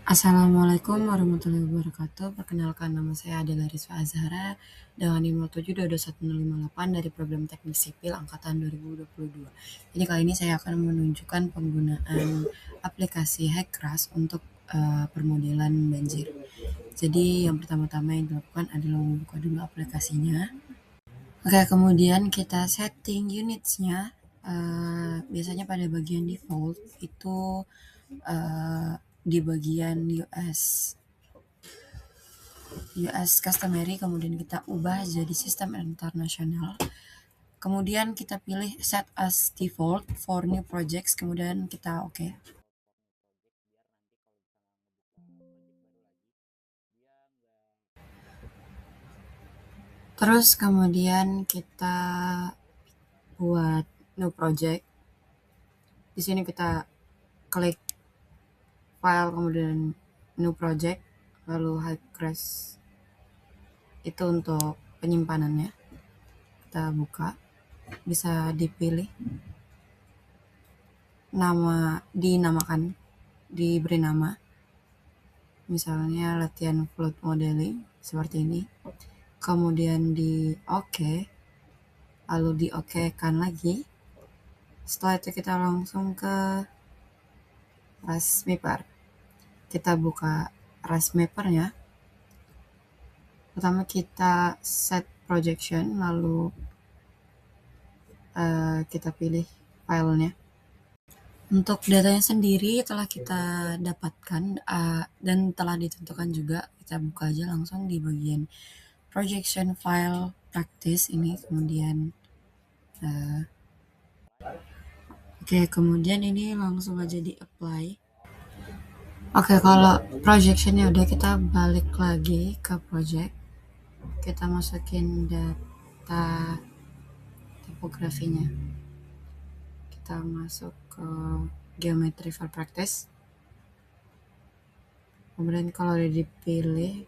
Assalamualaikum warahmatullahi wabarakatuh. Perkenalkan, nama saya Adela Rizwa Azhara dengan NIM 07221058 dari Program Teknik Sipil Angkatan 2022. Jadi kali ini saya akan menunjukkan penggunaan aplikasi Hackras untuk permodelan banjir. Jadi yang pertama-tama yang dilakukan adalah membuka dulu aplikasinya. Oke, kemudian kita setting unitsnya. Biasanya pada bagian default itu eh, di bagian US customary, kemudian kita ubah jadi sistem internasional. Kemudian kita pilih set as default for new projects, kemudian kita oke. Terus kemudian kita buat new project. Di sini kita klik file, kemudian new project, lalu Hackras itu untuk penyimpanannya. Kita buka, bisa dipilih nama, diberi nama, misalnya latihan flood modeling seperti ini. Kemudian di oke, lalu di oke-kan lagi. Setelah itu kita langsung ke Rasmapper. Kita buka Rasmappernya. Pertama kita set projection, lalu kita pilih filenya. Untuk datanya sendiri telah kita dapatkan dan telah ditentukan juga. Kita buka aja langsung di bagian projection file practice ini, kemudian oke, kemudian ini langsung aja di apply. Oke, kalau projectionnya udah, kita balik lagi ke project. Kita masukin data topografinya. Kita masuk ke geometry for practice. Kemudian kalau udah dipilih,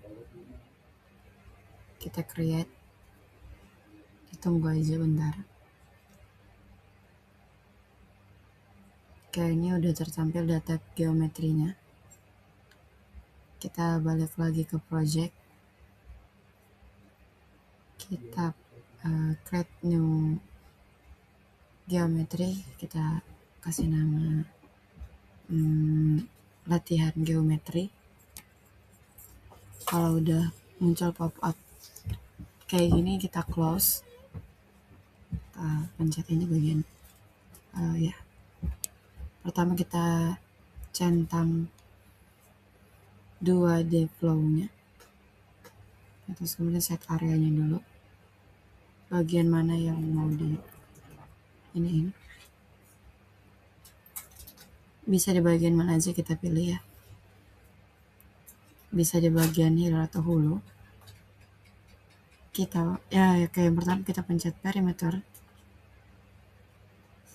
kita create. Tunggu aja bentar. Oke, ini udah tertampil data geometrinya. Kita balik lagi ke project. Kita create new geometry. Kita kasih nama latihan geometri. Kalau udah muncul pop up kayak gini, kita close. Kita pencet ini bagian ya. Pertama kita centang 2D flow-nya. Terus kemudian set areanya dulu. Bagian mana yang mau di ini. Bisa di bagian mana aja kita pilih ya. Bisa di bagian hilir atau hulu. Kita kayak yang pertama kita pencet perimeter.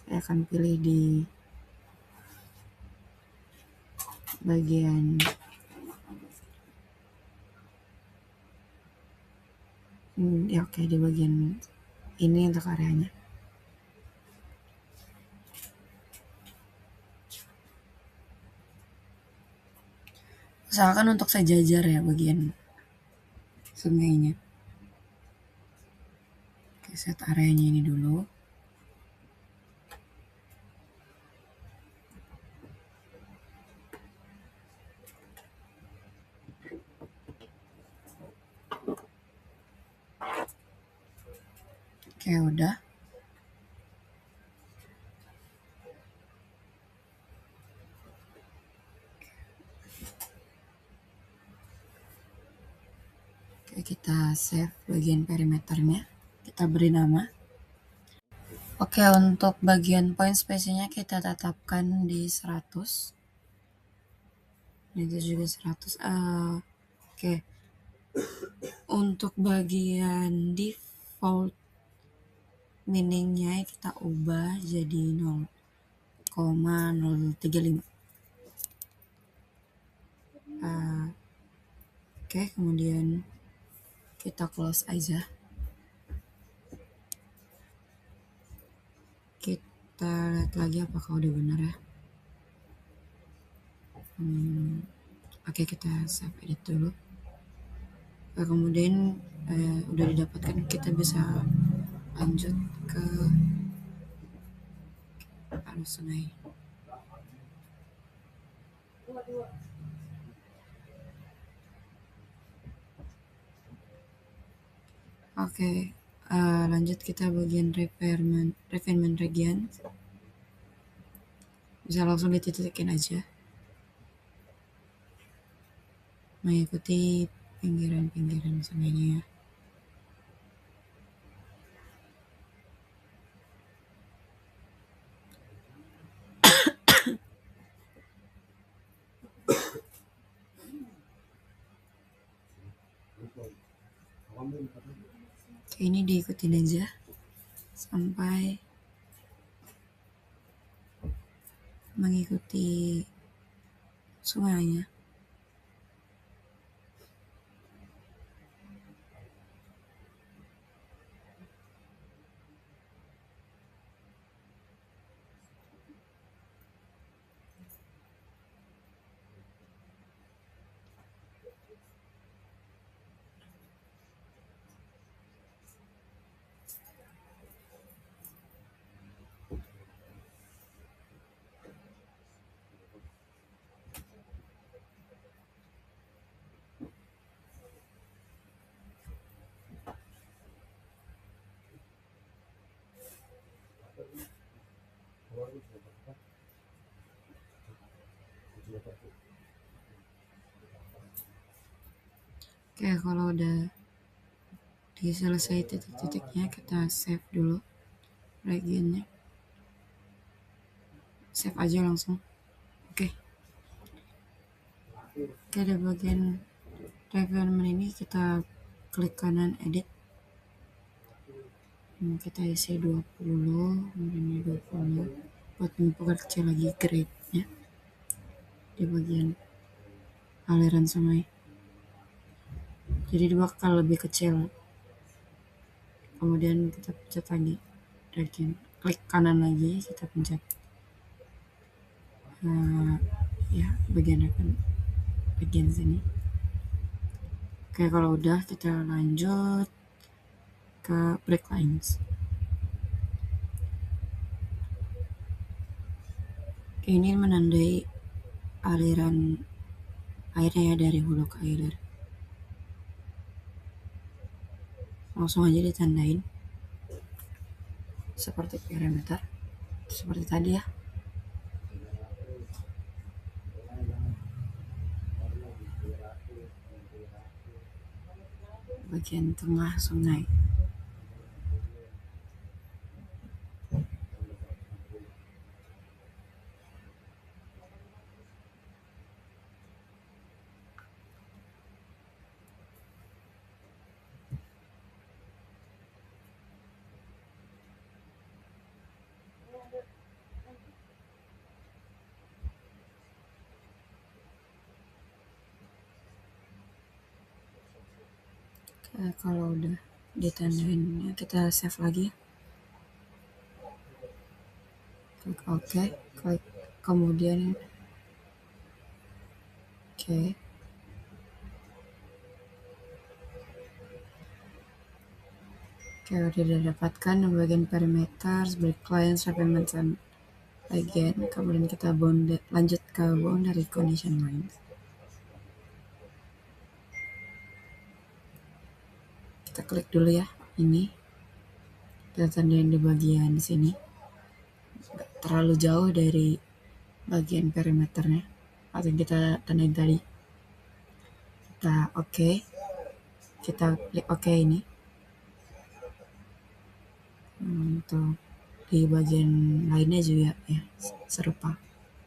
Saya akan pilih di bagian oke, di bagian ini untuk areanya. Usahakan untuk sejajar ya bagian sungainya. Oke, set areanya ini dulu. Oke, udah. Oke, kita save bagian perimeternya. Kita beri nama. Oke, untuk bagian point spacing-nya kita tetapkan di 100. Itu juga 100. Oke. Untuk bagian default meaningnya kita ubah jadi 0,035. Oke, kemudian kita close aja. Kita lihat lagi apakah udah benar ya. Oke, kita save edit dulu. Kemudian udah didapatkan, kita bisa lanjut ke arus sungai. Oke, lanjut kita bagian refinement region. Bisa langsung dititikin aja, mengikuti pinggiran-pinggiran sungainya. Oke, ini diikutin aja sampai mengikuti sungainya. Oke, kalau udah diselesai titik-titiknya, kita save dulu regionnya. Save aja langsung. Oke, ada bagian refinement ini, kita klik kanan edit. Kita isi 20, kemudian 20 buat memperkecil lagi grade-nya di bagian aliran sungai. Jadi dia bakal lebih kecil. Kemudian kita pencet lagi region, klik kanan lagi, kita pencet ya bagian sini. Oke, kalau udah, kita lanjut ke break lines. Ini menandai aliran airnya ya, dari hulu ke hilir. Langsung aja ditandain seperti parameter, seperti tadi ya. Bagian tengah sungai. Kalau udah ditandain, kita save lagi. Klik OK, klik kemudian oke. Udah didapatkan bagian parameter, break lines, refinement again. Kemudian kita lanjut ke boundary condition lines. Kita klik dulu ya, ini kita tandain di bagian sini, nggak terlalu jauh dari bagian perimeternya atau yang kita tandain tadi. Kita oke, kita klik oke ini. Untuk di bagian lainnya juga ya serupa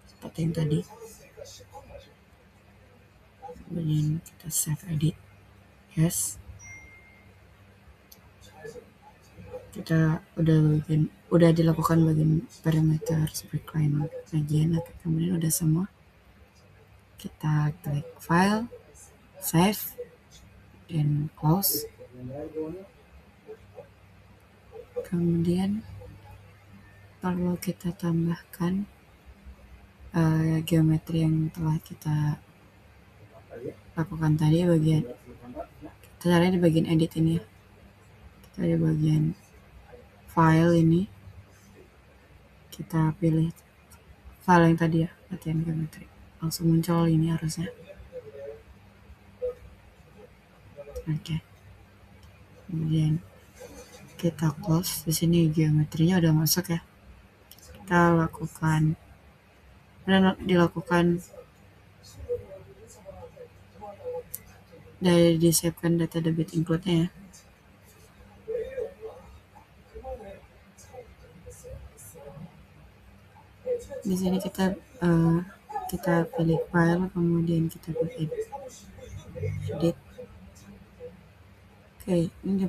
seperti yang tadi. Kemudian kita save edit, yes. Kita udah dilakukan bagian parameter break line bagian, kemudian udah semua. Kita klik file, save, dan close. Kemudian perlu kita tambahkan geometri yang telah kita lakukan tadi bagian caranya di bagian edit ini ya. Kita di bagian file ini, kita pilih file yang tadi ya, latihan geometri. Langsung muncul ini harusnya. Oke. Kemudian kita close. Di sini geometrinya udah masuk ya. Kita lakukan dilakukan dari disiapkan data debit include-nya ya. Di sini kita pilih file, kemudian kita pilih edit. Oke, ini di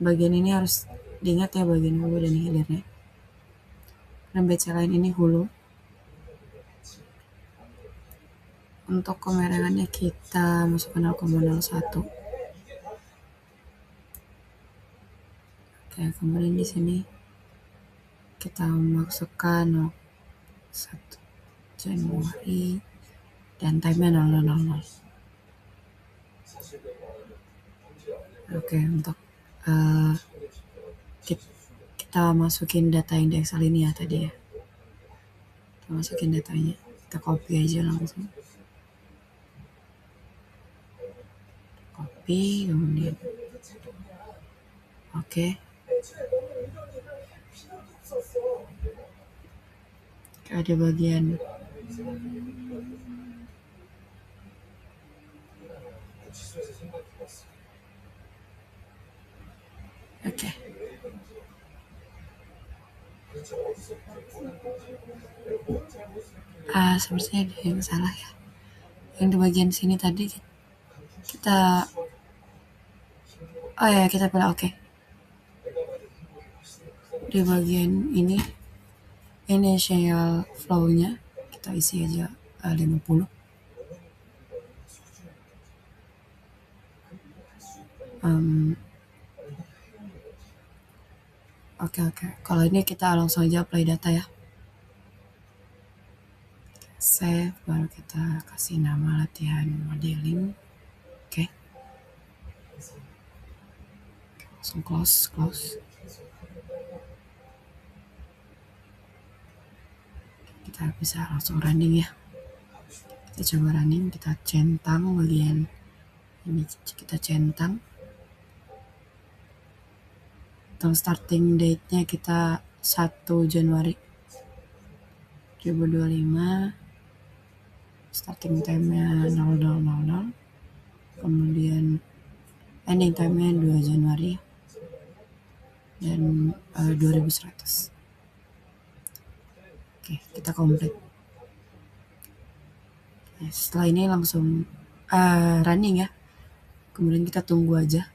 bagian ini harus diingat ya, bagian hulu dan hilirnya. Dan baca lain ini hulu. Untuk kemerangannya kita masukkan 0,01. Oke, kemudian di sini kita masukkan 1 Januari dan time-nya 0000. Oke, untuk kita masukin data yang di Excel ini ya tadi ya. Kita masukin datanya, kita copy aja langsung. Copy, kemudian oke. Ada bagian oke. Sepertinya ada yang salah ya. Yang di bagian sini tadi kita kita pilih oke. Di bagian ini initial flow-nya kita isi aja 50. Oke. Kalau ini kita langsung aja apply data ya. Save, baru kita kasih nama latihan modeling. Oke. Langsung close. Kita bisa langsung running ya. Kita coba running, kita centang bagian ini, kita centang. Untuk starting date-nya kita 1 Januari 2025. Starting time-nya 0000. Kemudian ending time-nya 2 Januari dan 2100. Oke, kita komplit. Setelah ini langsung running ya. Kemudian kita tunggu aja.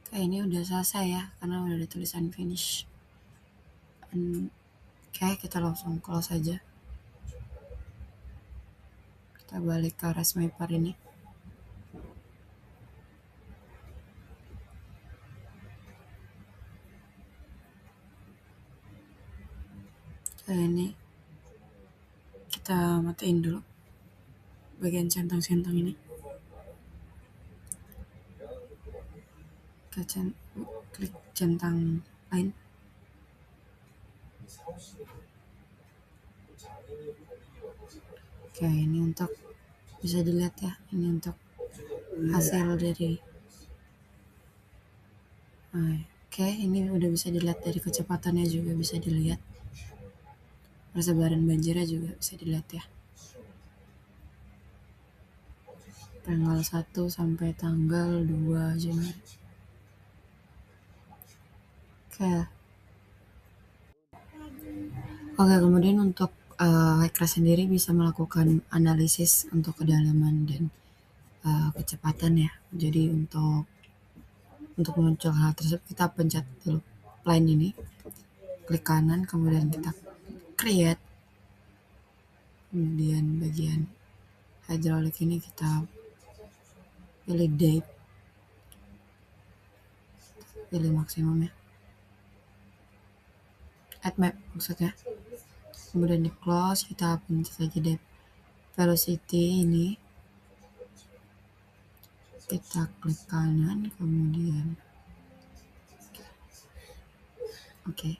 Oke, ini udah selesai ya, karena udah ada tulisan finish. Oke, kita langsung close aja. Kita balik ke ResMapper ini. Oke, ini kita matiin dulu bagian centang-centang ini. Kita klik centang lain. Oke, ini untuk bisa dilihat ya, ini untuk hasil dari oke, ini udah bisa dilihat dari kecepatannya, juga bisa dilihat persebaran banjirnya juga bisa dilihat ya, tanggal 1 sampai tanggal 2 Januari. Oke, Oke, kemudian untuk hacker sendiri bisa melakukan analisis untuk kedalaman dan kecepatan ya. Jadi untuk muncul hal tersebut kita pencet dulu line ini, klik kanan, kemudian kita create, kemudian bagian hydraulic ini kita pilih date, pilih maksimum ya, add map maksudnya, kemudian di close, kita pencet saja depth, velocity ini kita klik kanan, kemudian oke,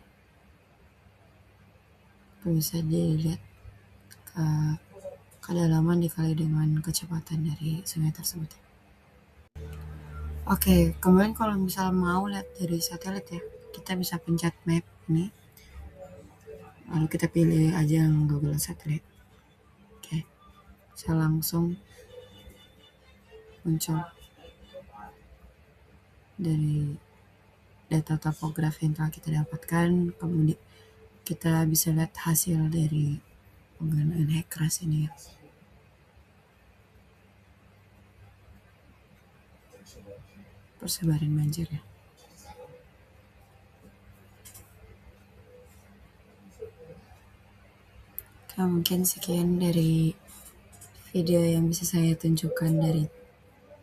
bisa dilihat ke kedalaman dikali dengan kecepatan dari sungai tersebut. Oke, kemudian kalau misal mau lihat dari satelit ya, kita bisa pencet map ini, lalu kita pilih aja yang Google Satelit. Oke, bisa langsung muncul dari data topografi yang telah kita dapatkan, kemudian kita bisa lihat hasil dari penggunaan HECRAS ini ya. Persebaran banjir ya. Oke, mungkin sekian dari video yang bisa saya tunjukkan dari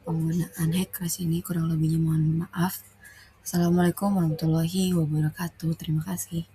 penggunaan HECRAS ini, kurang lebihnya mohon maaf. Assalamualaikum warahmatullahi wabarakatuh. Terima kasih.